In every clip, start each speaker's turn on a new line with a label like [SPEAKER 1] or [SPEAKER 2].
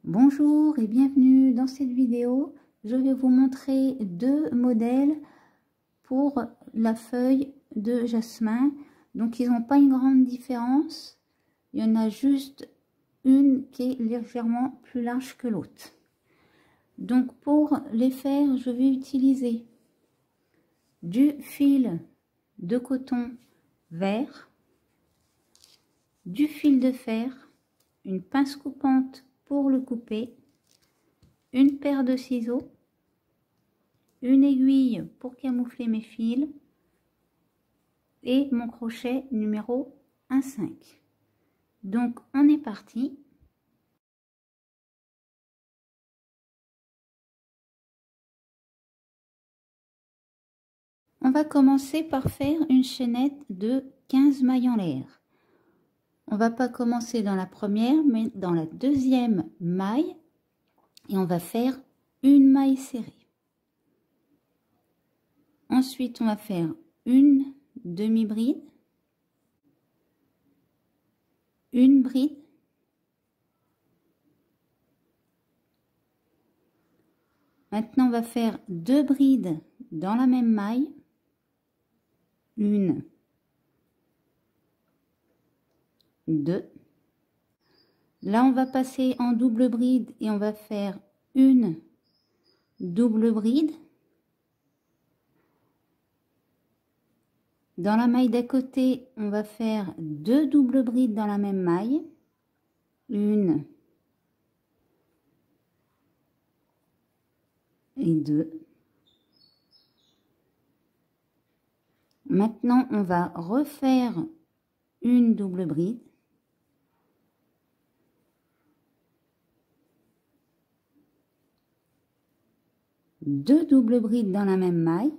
[SPEAKER 1] Bonjour et bienvenue dans cette vidéo. Je vais vous montrer deux modèles pour la feuille de jasmin. Donc ils n'ont pas une grande différence. Il y en a juste une qui est légèrement plus large que l'autre. Donc pour les faire, je vais utiliser du fil de coton vert, du fil de fer, une pince coupante pour le couper, une paire de ciseaux, une aiguille pour camoufler mes fils et mon crochet numéro 1,5. Donc on est parti. On va commencer par faire une chaînette de 15 mailles en l'air. On va pas commencer dans la première mais dans la deuxième maille et on va faire une maille serrée. Ensuite on va faire une demi-bride, une bride, maintenant on va faire deux brides dans la même maille, une, deux. Là on va passer en double bride et on va faire une double bride. Dans la maille d'à côté, on va faire deux doubles brides dans la même maille, une et deux. Maintenant, on va refaire une double bride. Deux doubles brides dans la même maille.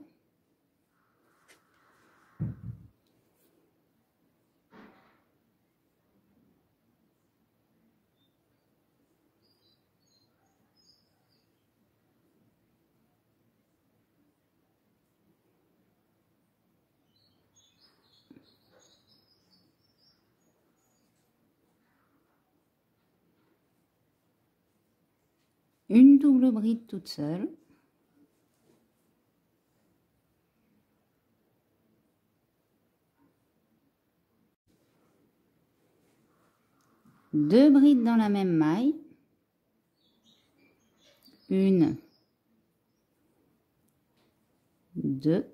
[SPEAKER 1] Une double bride toute seule. Deux brides dans la même maille. Une, deux,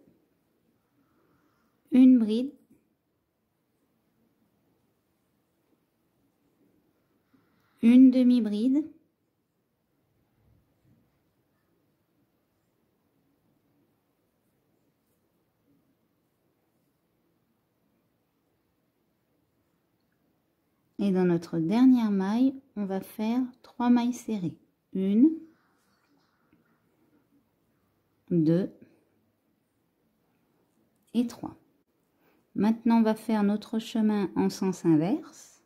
[SPEAKER 1] une bride, une demi-bride, et dans notre dernière maille, on va faire 3 mailles serrées. Une, deux et 3. Maintenant, on va faire notre chemin en sens inverse.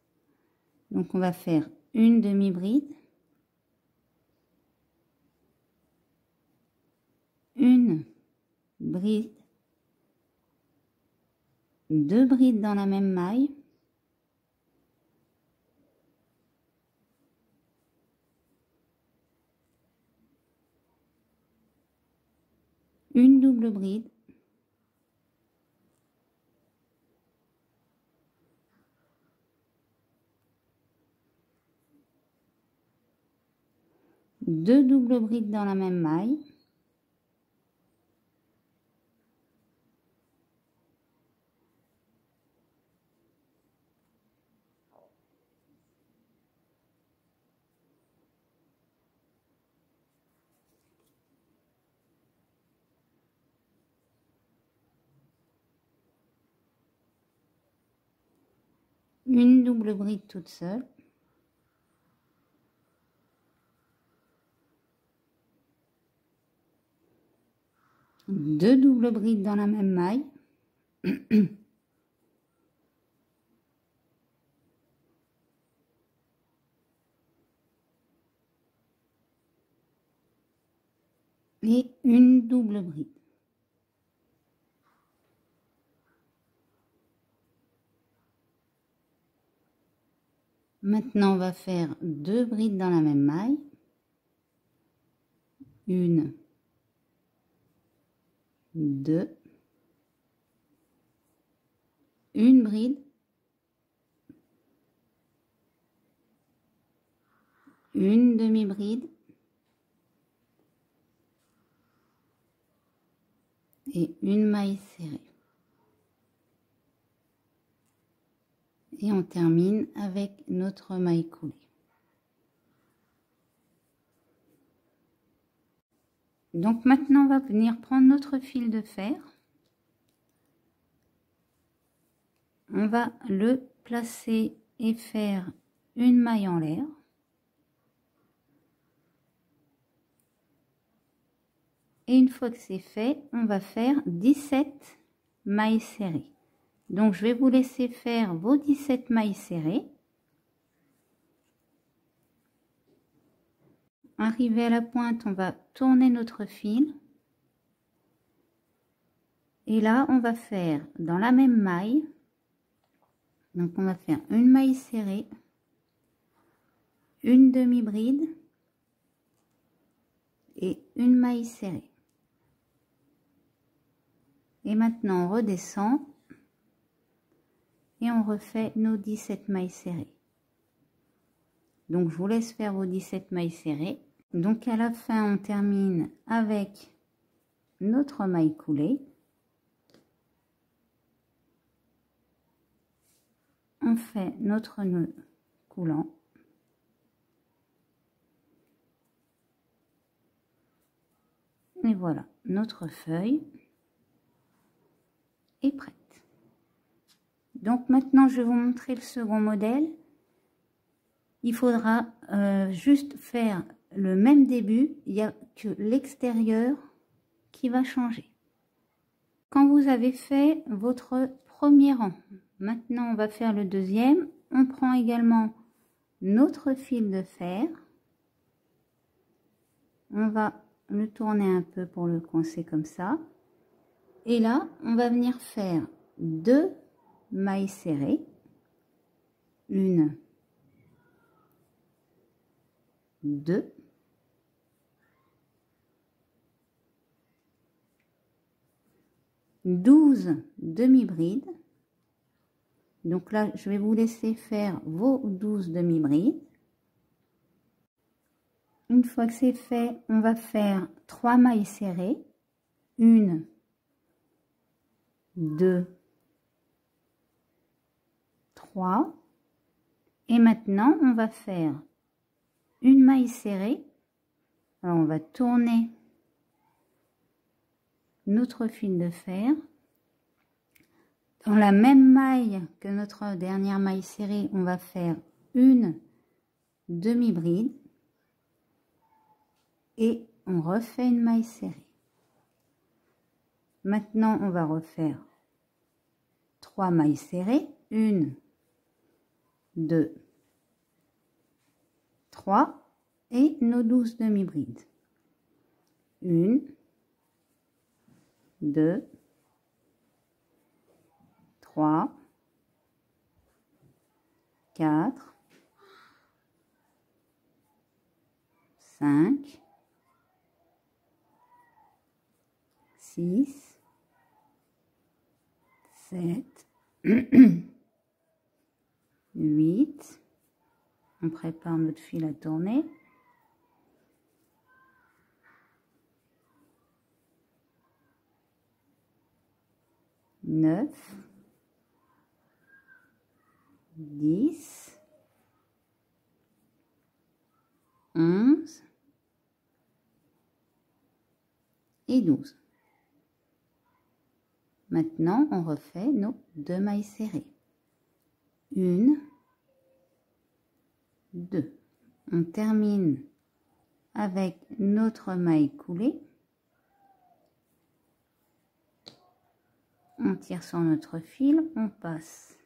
[SPEAKER 1] Donc, on va faire une demi-bride, une bride, deux brides dans la même maille, une double bride, deux doubles brides dans la même maille, une double bride toute seule, deux doubles brides dans la même maille, et une double bride. Maintenant, on va faire 2 brides dans la même maille. 1, 2, une bride, une demi-bride et une maille serrée. Et on termine avec notre maille coulée. Donc maintenant, on va venir prendre notre fil de fer. On va le placer et faire une maille en l'air. Et une fois que c'est fait, on va faire 17 mailles serrées. Donc je vais vous laisser faire vos 17 mailles serrées. Arrivé à la pointe, on va tourner notre fil. Et là, on va faire dans la même maille. Donc on va faire une maille serrée, une demi-bride et une maille serrée. Et maintenant on redescend et on refait nos 17 mailles serrées. Donc je vous laisse faire vos 17 mailles serrées. Donc à la fin on termine avec notre maille coulée. On fait notre nœud coulant. Et voilà, notre feuille est prête. Donc maintenant, je vais vous montrer le second modèle. Il faudra juste faire le même début. Il n'y a que l'extérieur qui va changer. Quand vous avez fait votre premier rang, maintenant on va faire le deuxième. On prend également notre fil de fer. On va le tourner un peu pour le coincer comme ça. Et là, on va venir faire 2 mailles serrées. 1, 2. « 12 demi-brides. Donc là, je vais vous laisser faire vos 12 demi-brides. Une fois que c'est fait, on va faire 3 mailles serrées. 1, 2, 3. Et maintenant, on va faire une maille serrée. Alors, on va tourner notre fil de fer. Dans la même maille que notre dernière maille serrée, on va faire une demi-bride. Et on refait une maille serrée. Maintenant, on va refaire 3 mailles serrées. 1, 2, 3 et nos 12 demi-brides. 1, 2, 3, 4, 5, 6, 7, 8, on prépare notre fil à tourner, 9, 10, 11 et 12. Maintenant, on refait nos 2 mailles serrées. 1, 2. On termine avec notre maille coulée. On tire sur notre fil, on passe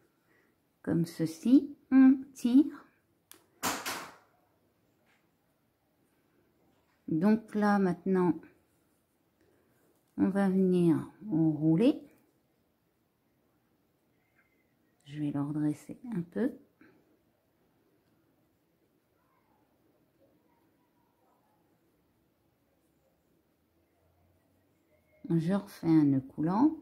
[SPEAKER 1] comme ceci, on tire. Donc là, maintenant, on va venir enrouler. Je vais le redresser un peu. je refais un nœud coulant.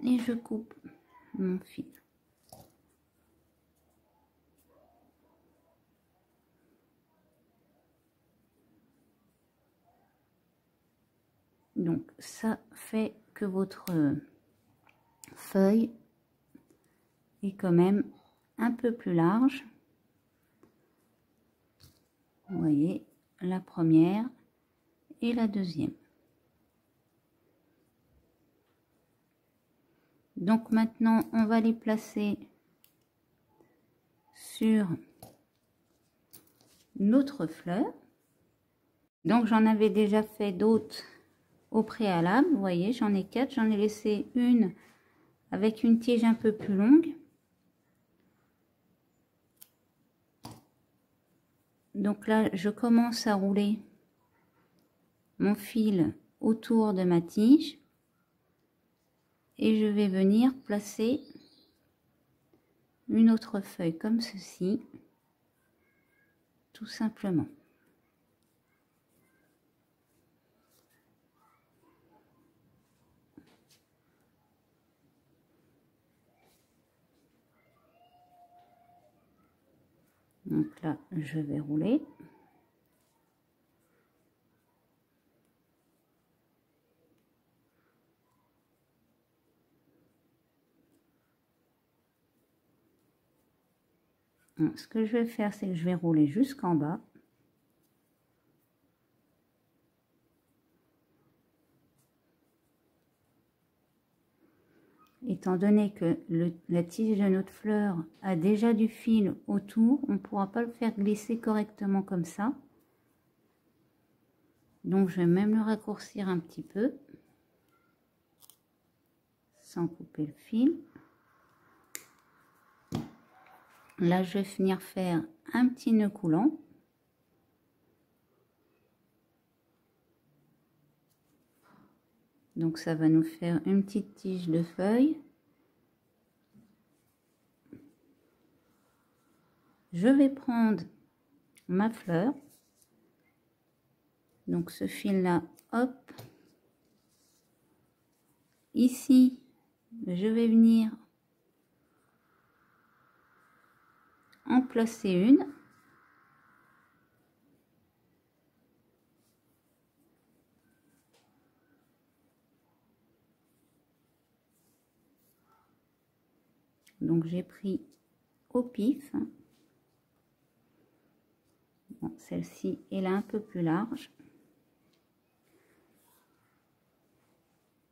[SPEAKER 1] Et je coupe mon fil. Donc ça fait que votre feuille est quand même un peu plus large. Vous voyez la première et la deuxième. Donc maintenant on va les placer sur notre fleur. Donc j'en avais déjà fait d'autres au préalable, vous voyez, j'en ai 4, j'en ai laissé une avec une tige un peu plus longue. Donc là, je commence à rouler mon fil autour de ma tige et je vais venir placer une autre feuille comme ceci, tout simplement. Donc là, je vais rouler. Ce que je vais faire, c'est que je vais rouler jusqu'en bas. Étant donné que la tige de notre fleur a déjà du fil autour, on ne pourra pas le faire glisser correctement comme ça. Donc je vais même le raccourcir un petit peu, sans couper le fil. Là, je vais venir faire un petit nœud coulant. Donc ça va nous faire une petite tige de feuille. Je vais prendre ma fleur. Donc ce fil là, hop. Ici, je vais venir en placer une. Donc j'ai pris au pif. Bon, celle-ci est là un peu plus large.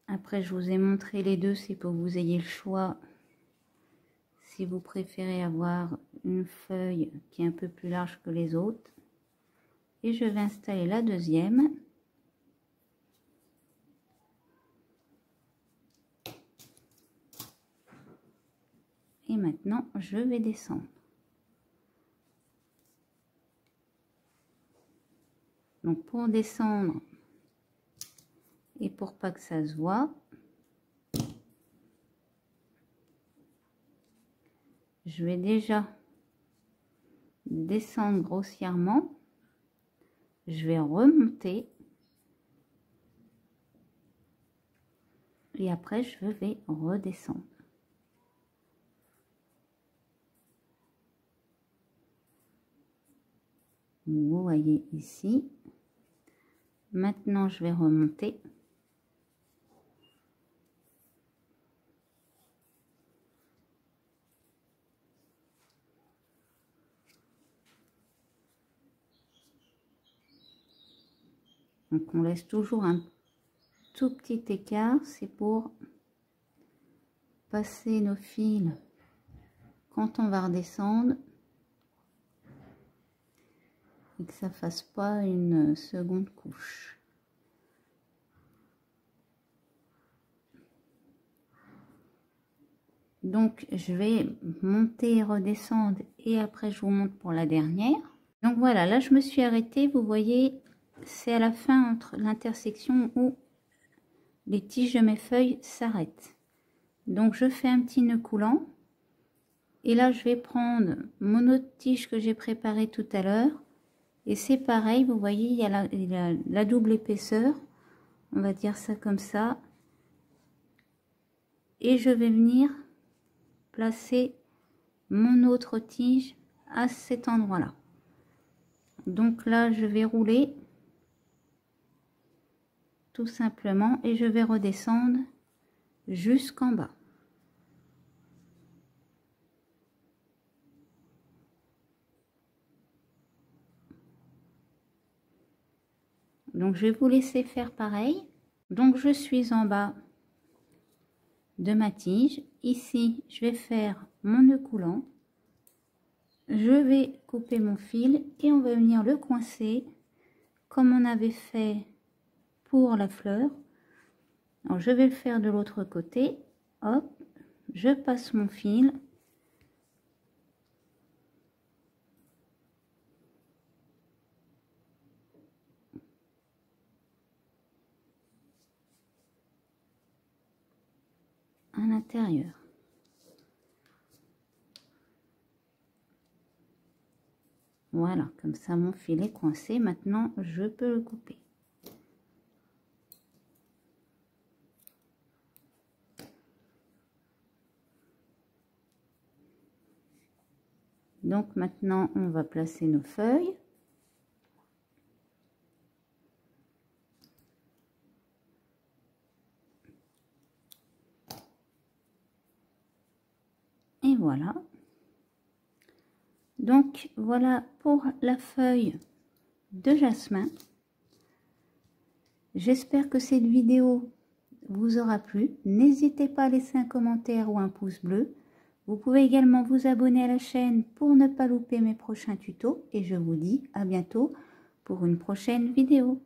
[SPEAKER 1] Après, je vous ai montré les deux, c'est pour que vous ayez le choix. Si vous préférez avoir une feuille qui est un peu plus large que les autres. Et je vais installer la deuxième. Et maintenant, je vais descendre. Donc pour descendre et pour pas que ça se voit, je vais déjà descendre grossièrement. Je vais remonter. Et après, je vais redescendre. Vous voyez ici. Maintenant, je vais remonter. Donc, on laisse toujours un tout petit écart. C'est pour passer nos fils quand on va redescendre. Et que ça fasse pas une seconde couche. Donc je vais monter et redescendre et après je vous montre pour la dernière. Donc voilà, là je me suis arrêtée, vous voyez, c'est à la fin entre l'intersection où les tiges de mes feuilles s'arrêtent. Donc je fais un petit nœud coulant et là je vais prendre mon autre tige que j'ai préparée tout à l'heure Et c'est pareil, vous voyez, il y a la double épaisseur. On va dire ça comme ça. Et je vais venir placer mon autre tige à cet endroit-là. Donc là, je vais rouler tout simplement et je vais redescendre jusqu'en bas. Donc je vais vous laisser faire pareil. Donc je suis en bas de ma tige. Ici, je vais faire mon nœud coulant. Je vais couper mon fil et on va venir le coincer comme on avait fait pour la fleur. Alors je vais le faire de l'autre côté. Hop, je passe mon fil. À l'intérieur. Voilà, comme ça mon fil est coincé. Maintenant, je peux le couper. Donc maintenant, on va placer nos feuilles. Et voilà. Donc voilà pour la feuille de jasmin. J'espère que cette vidéo vous aura plu. N'hésitez pas à laisser un commentaire ou un pouce bleu. Vous pouvez également vous abonner à la chaîne pour ne pas louper mes prochains tutos. Et je vous dis à bientôt pour une prochaine vidéo.